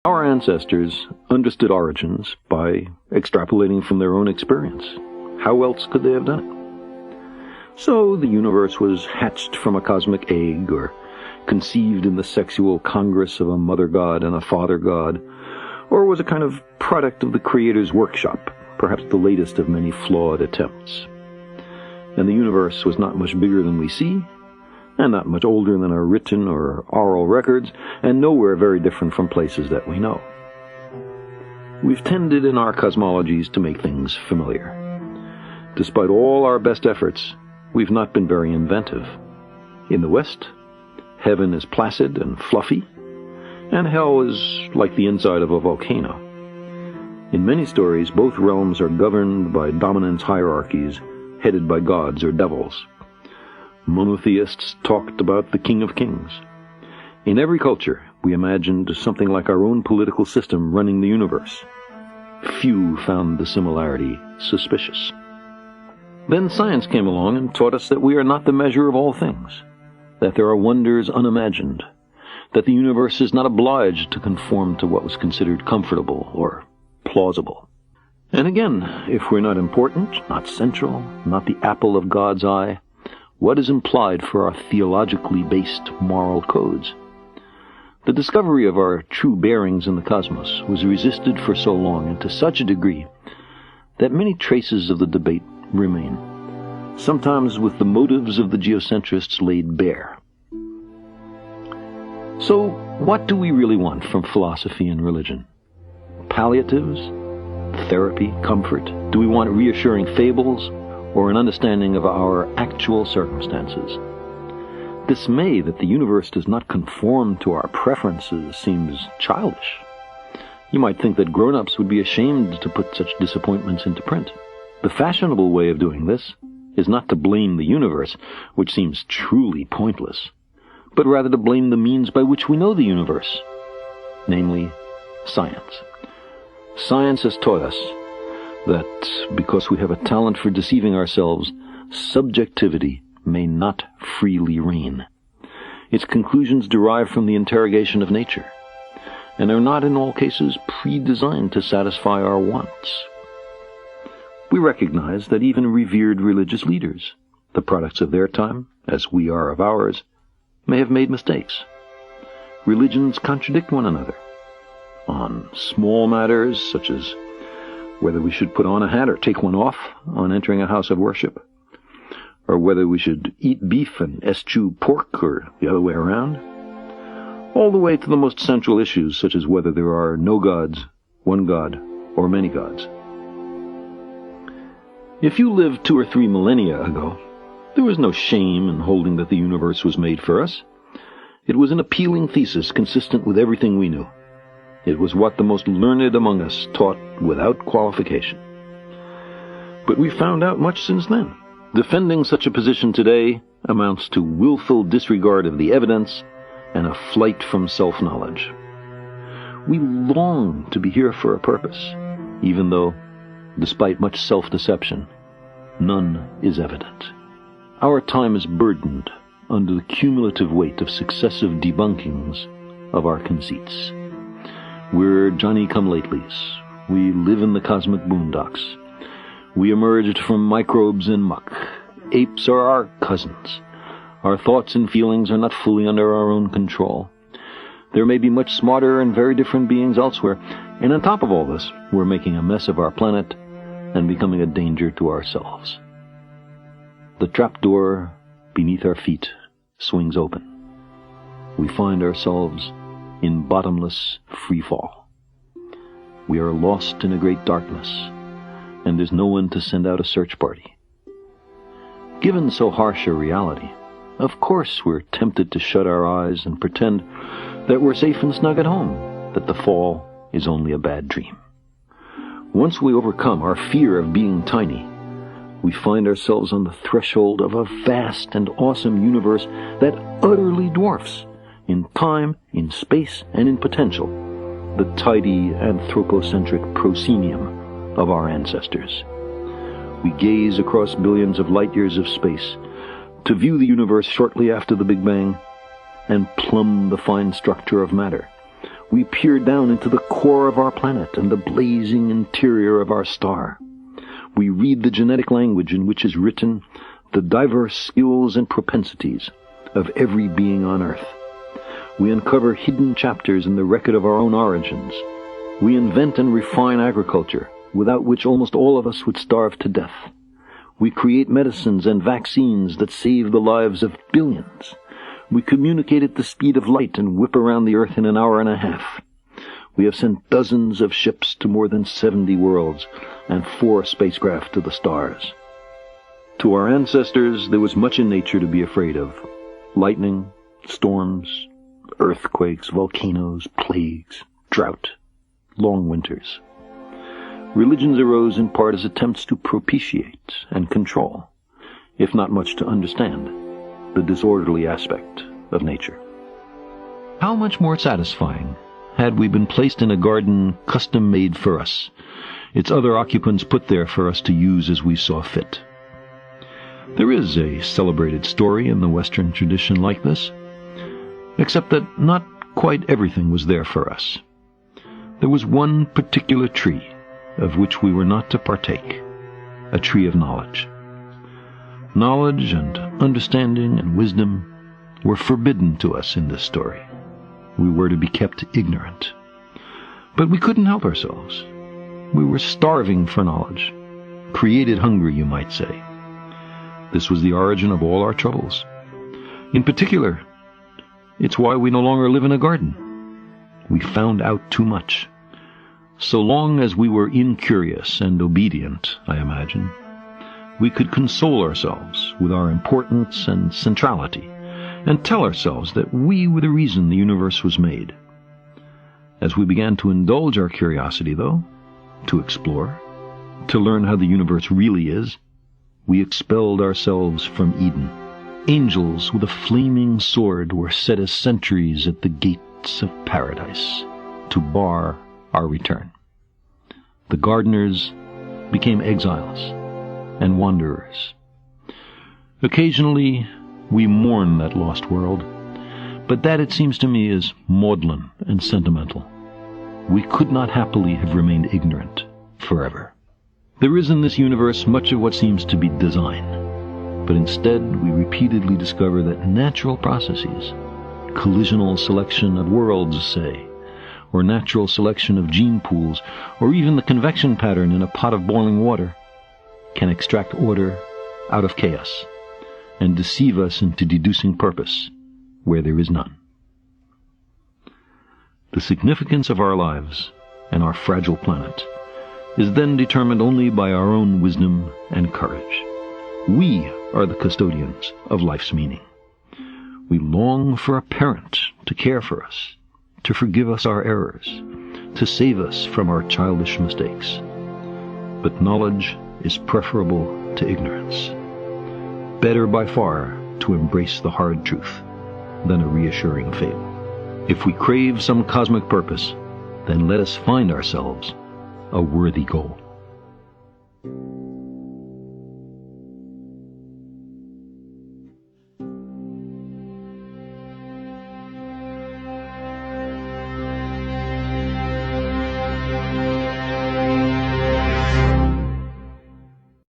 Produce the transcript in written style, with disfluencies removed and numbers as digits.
Our ancestors understood origins by extrapolating from their own experience. How else could they have done it? So the universe was hatched from a cosmic egg, or conceived in the sexual congress of a mother god and a father god, or was a kind of product of the Creator's workshop, perhaps the latest of many flawed attempts. And the universe was not much bigger than we see, and not much older than our written or oral records, and nowhere very different from places that we know. We've tended in our cosmologies to make things familiar. Despite all our best efforts, we've not been very inventive. In the West, heaven is placid and fluffy, and hell is like the inside of a volcano. In many stories, both realms are governed by dominance hierarchies, headed by gods or devils. Monotheists talked about the King of Kings. In every culture, we imagined something like our own political system running the universe. Few found the similarity suspicious. Then science came along and taught us that we are not the measure of all things, that there are wonders unimagined, that the universe is not obliged to conform to what was considered comfortable or plausible. And again, if we're not important, not central, not the apple of God's eye, what is implied for our theologically based moral codes? The discovery of our true bearings in the cosmos was resisted for so long and to such a degree that many traces of the debate remain, sometimes with the motives of the geocentrists laid bare. So, what do we really want from philosophy and religion? Palliatives? Therapy? Comfort? Do we want reassuring fables, or an understanding of our actual circumstances? Dismay that the universe does not conform to our preferences seems childish. You might think that grown-ups would be ashamed to put such disappointments into print. The fashionable way of doing this is not to blame the universe, which seems truly pointless, but rather to blame the means by which we know the universe, namely, science. Science has taught us that because we have a talent for deceiving ourselves, subjectivity may not freely reign. Its conclusions derive from the interrogation of nature, and are not in all cases pre-designed to satisfy our wants. We recognize that even revered religious leaders, the products of their time, as we are of ours, may have made mistakes. Religions contradict one another on small matters such as whether we should put on a hat or take one off on entering a house of worship, or whether we should eat beef and eschew pork or the other way around, all the way to the most central issues such as whether there are no gods, one god, or many gods. If you lived 2 or 3 millennia ago, there was no shame in holding that the universe was made for us. It was an appealing thesis consistent with everything we knew. It was what the most learned among us taught without qualification. But we've found out much since then. Defending such a position today amounts to willful disregard of the evidence and a flight from self-knowledge. We long to be here for a purpose, even though, despite much self-deception, none is evident. Our time is burdened under the cumulative weight of successive debunkings of our conceits. We're Johnny-come-latelys. We live in the cosmic boondocks. We emerged from microbes and muck. Apes are our cousins. Our thoughts and feelings are not fully under our own control. There may be much smarter and very different beings elsewhere, and on top of all this, we're making a mess of our planet and becoming a danger to ourselves. The trapdoor beneath our feet swings open. We find ourselves in bottomless free fall. We are lost in a great darkness, and there's no one to send out a search party. Given so harsh a reality, of course we're tempted to shut our eyes and pretend that we're safe and snug at home, that the fall is only a bad dream. Once we overcome our fear of being tiny, we find ourselves on the threshold of a vast and awesome universe that utterly dwarfs, in time, in space, and in potential, the tidy anthropocentric proscenium of our ancestors. We gaze across billions of light years of space to view the universe shortly after the Big Bang and plumb the fine structure of matter, We peer down into the core of our planet and the blazing interior of our star. We read the genetic language in which is written the diverse skills and propensities of every being on Earth. We uncover hidden chapters in the record of our own origins. We invent and refine agriculture, without which almost all of us would starve to death. We create medicines and vaccines that save the lives of billions. We communicate at the speed of light and whip around the Earth in an hour and a half. We have sent dozens of ships to more than 70 worlds and 4 spacecraft to the stars. To our ancestors, there was much in nature to be afraid of. Lightning, storms, earthquakes, volcanoes, plagues, drought, long winters. Religions arose in part as attempts to propitiate and control, if not much to understand, the disorderly aspect of nature. How much more satisfying had we been placed in a garden custom-made for us, its other occupants put there for us to use as we saw fit. There is a celebrated story in the Western tradition like this, except that not quite everything was there for us. There was one particular tree of which we were not to partake, a tree of knowledge. Knowledge and understanding and wisdom were forbidden to us in this story. We were to be kept ignorant. But we couldn't help ourselves. We were starving for knowledge, created hungry, you might say. This was the origin of all our troubles. In particular, it's why we no longer live in a garden. We found out too much. So long as we were incurious and obedient, I imagine, we could console ourselves with our importance and centrality, and tell ourselves that we were the reason the universe was made. As we began to indulge our curiosity, though, to explore, to learn how the universe really is, we expelled ourselves from Eden. Angels with a flaming sword were set as sentries at the gates of paradise to bar our return. The gardeners became exiles and wanderers. Occasionally, we mourn that lost world, but that, it seems to me, is maudlin and sentimental. We could not happily have remained ignorant forever. There is in this universe much of what seems to be design, but instead we repeatedly discover that natural processes, collisional selection of worlds, say, or natural selection of gene pools, or even the convection pattern in a pot of boiling water, can extract order out of chaos and deceive us into deducing purpose where there is none. The significance of our lives and our fragile planet is then determined only by our own wisdom and courage. We are the custodians of life's meaning. We long for a parent to care for us, to forgive us our errors, to save us from our childish mistakes. But knowledge is preferable to ignorance. Better by far to embrace the hard truth than a reassuring fable. If we crave some cosmic purpose, then let us find ourselves a worthy goal.